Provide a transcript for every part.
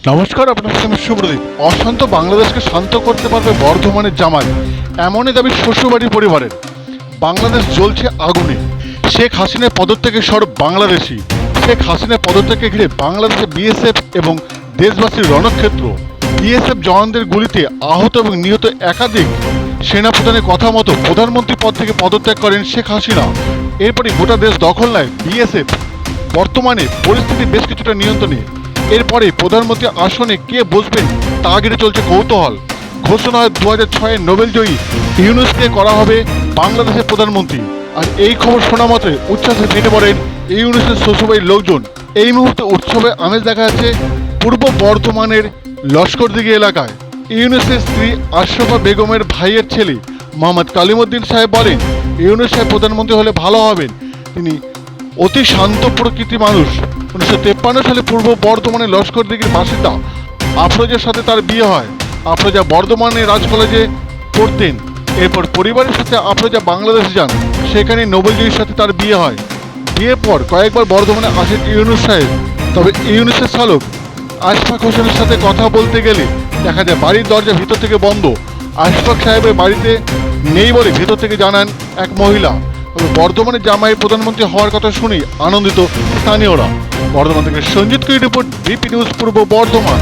নমস্কার, আপনার সঙ্গে শুভ্রদীপ। অশান্ত বাংলাদেশকে শান্ত করতে পারবে বর্ধমানের জামাই, এমনই দাবি শ্বশুরবাড়ি পরিবারের। বাংলাদেশ জ্বলছে আগুনে। শেখ হাসিনার পদত্যাগে সরব বাংলাদেশি। শেখ হাসিনার পদত্যাগকে ঘিরে বাংলাদেশে বিএসএফ এবং দেশবাসীর রণক্ষেত্র। বিএসএফ জওয়ানদের গুলিতে আহত এবং নিহত একাধিক সেনাপ্রধানের কথা মতো প্রধানমন্ত্রী পদ থেকে পদত্যাগ করেন শেখ হাসিনা। এরপরই গোটা দেশ দখল নেয় বিএসএফ। বর্তমানে পরিস্থিতি বেশ কিছুটা নিয়ন্ত্রণে। এরপরে প্রধানমন্ত্রী আসনে কে বসবেন তা ঘিরে চলছে কৌতূহল। ঘোষণা হয় 2006-এর নোবেলজয়ী ইউনূসকে করা হবে বাংলাদেশের প্রধানমন্ত্রী। আর এই খবর শোনা মাত্রই উচ্ছ্বাসে ফেটে পড়েন ইউনূসের শ্বশুরবাড়ির লোকজন। এই মুহূর্তে উৎসবে আমেজ দেখা যাচ্ছে পূর্ব বর্ধমানের লস্করদিঘি এলাকায়। ইউনূসের স্ত্রী আশরাফা বেগমের ভাইয়ের ছেলে মোহাম্মদ কালিমুদ্দিন সাহেব বলেন, ইউনূস সাহেব প্রধানমন্ত্রী হলে ভালো হবেন। তিনি অতি শান্ত প্রকৃতির মানুষ। 1953 সালে পূর্ব বর্ধমানের লস্করদিঘির বাসিন্দা। আফরোজার সাথে তার বিয়ে হয়। আফরোজা বর্ধমানে রাজ কলেজে পড়তেন। এরপর পরিবারের সাথে আফরোজা বাংলাদেশে যান। সেখানে নোবেলজয়ীর সাথে তার বিয়ে হয়। বিয়ের পর কয়েকবার বর্ধমানে আসেন ইউনূস সাহেব। তবে ইউনূসের শালক আশফাক হোসেনের সাথে কথা বলতে গেলে দেখা যায় বাড়ির দরজা ভিতর থেকে বন্ধ। আশফাক সাহেবের বাড়িতে নেই বলে ভেতর থেকে জানান এক মহিলা। তবে বর্ধমানে জামাই প্রধানমন্ত্রী হওয়ার কথা শুনেই আনন্দিত স্থানীয়রা। বর্ধমান থেকে সঞ্জিত কি রিপোর্ট, বিপি নিউজ পূর্ব বর্ধমান।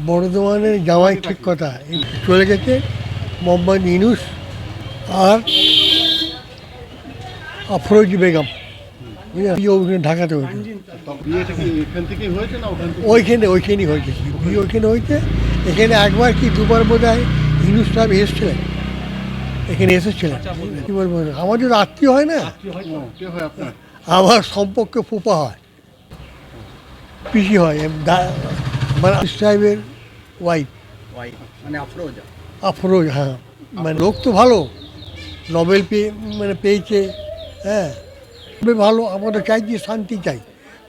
বর্ধমানের জামাই ঠিক কথা, এই চলে গেছে মোহাম্মদ ইউনূস আর আফরোজ বেগম। বুঝলেন, ঢাকাতে হয়েছে। ওইখানেই হয়েছে, বিয়ে ওইখানে হয়েছে। এখানে একবার কি দুবার বোধ হয় ইউনূস সাহেব এসেছিলেন, এখানে এসেছিলেন। কি বলবো, আমাদের আত্মীয় হয় না, আমার সম্পর্কে ফুপা হয়, পিসি হয়, মানে সাহেবের ওয়াইফ মানে আফরোজ। হ্যাঁ, মানে লোক তো ভালো, নোবেল পেয়েছে। হ্যাঁ, খুবই ভালো। আমরা তো চাইছি শান্তি চাই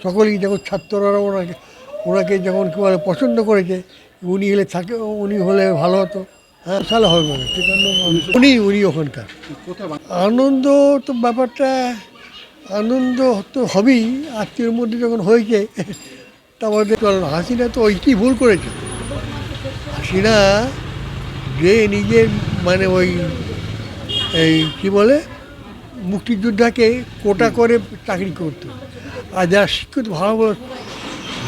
সকলেই। যখন ছাত্ররা ওনাকে যখন কি বলে পছন্দ করেছে, উনি হলে ভালো হতো। হ্যাঁ, তাহলে হবে না, ঠিক আছে। উনি ওখানকার আনন্দ তো ব্যাপারটা, আনন্দ তো হবেই আত্মীয়র মধ্যে যখন হয়েছে। তারপরে হাসিনা তো ওইটি ভুল করেছে। হাসিনা যে নিজের মানে এই কী বলে মুক্তিযোদ্ধাকে কোটা করে চাকরি করতো, আর যারা শিক্ষিত ভালো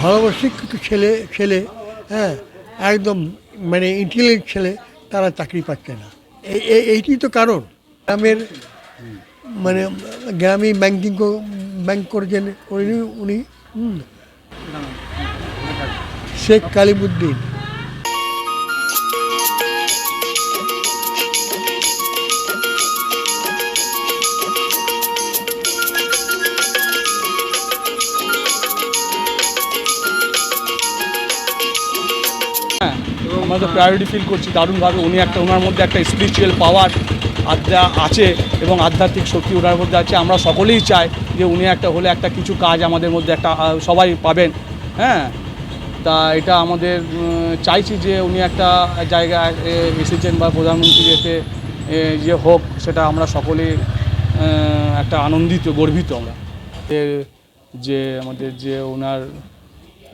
ভালো শিক্ষিত ছেলে হ্যাঁ, একদম মানে ইন্টেলিজেন্ট ছেলে, তারা চাকরি পাচ্ছে না। এইটি তো কারণ। মানে গ্রামে ব্যাংক করেছেন উনি শেখ কালিমুদ্দিন। আমরা তো প্রায়োরিটি ফিল করছি দারুণভাবে। ওনার মধ্যে একটা স্পিরিচুয়াল পাওয়ার আছে এবং আধ্যাত্মিক শক্তি ওনার মধ্যে আছে। আমরা সকলেই চাই যে উনি একটা হলে একটা কিছু কাজ আমাদের মধ্যে একটা সবাই পাবেন। হ্যাঁ, তা এটা আমাদের চাইছি যে উনি একটা জায়গায় এসেছেন বা প্রধানমন্ত্রী এতে যে হোক, সেটা আমরা সকলেই একটা আনন্দিত, গর্বিত আমরা। যে আমাদের যে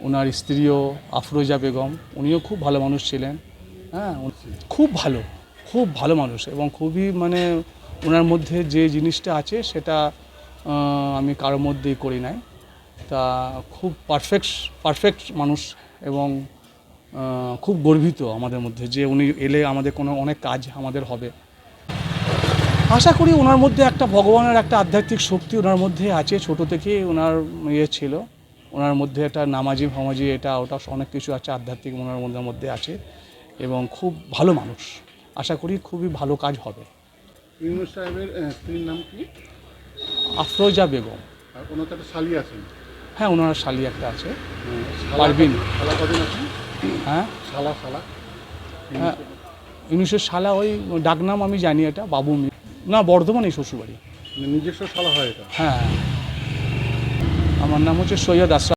ওনার স্ত্রীও আফরোজা বেগম, উনিও খুব ভালো মানুষ ছিলেন। হ্যাঁ, খুব ভালো মানুষ এবং খুবই মানে ওনার মধ্যে যে জিনিসটা আছে সেটা আমি কারোর মধ্যেই করি নাই। তা খুব পারফেক্ট মানুষ এবং খুব গর্বিত আমাদের মধ্যে যে উনি এলে আমাদের অনেক কাজ আমাদের হবে। আশা করি ওনার মধ্যে একটা ভগবানের একটা আধ্যাত্মিক শক্তি ওনার মধ্যে আছে। ছোটো থেকেই ওনার ছিল, ওনার মধ্যে একটা নামাজি এটা ওটা অনেক কিছু আছে, আধ্যাত্মিক ওনার মধ্যে আছে এবং খুব ভালো মানুষ। আশা করি খুবই ভালো কাজ হবে। ইউনূস সাহেবের স্ত্রীর নাম কি? আফরোজা বেগম। আর ওনার তো একটা শালী আছেন। হ্যাঁ, ওনার শালি একটা আছে, পারবিন। হ্যাঁ হ্যাঁ, ইউনুসের শালা, ওই ডাকনাম আমি জানি, এটা বাবু না, বর্ধমানে শ্বশুরবাড়ি। নিজস্ব শালা হয় এটা? হ্যাঁ, আমার নাম হচ্ছে সৈয়দ আশরাফ।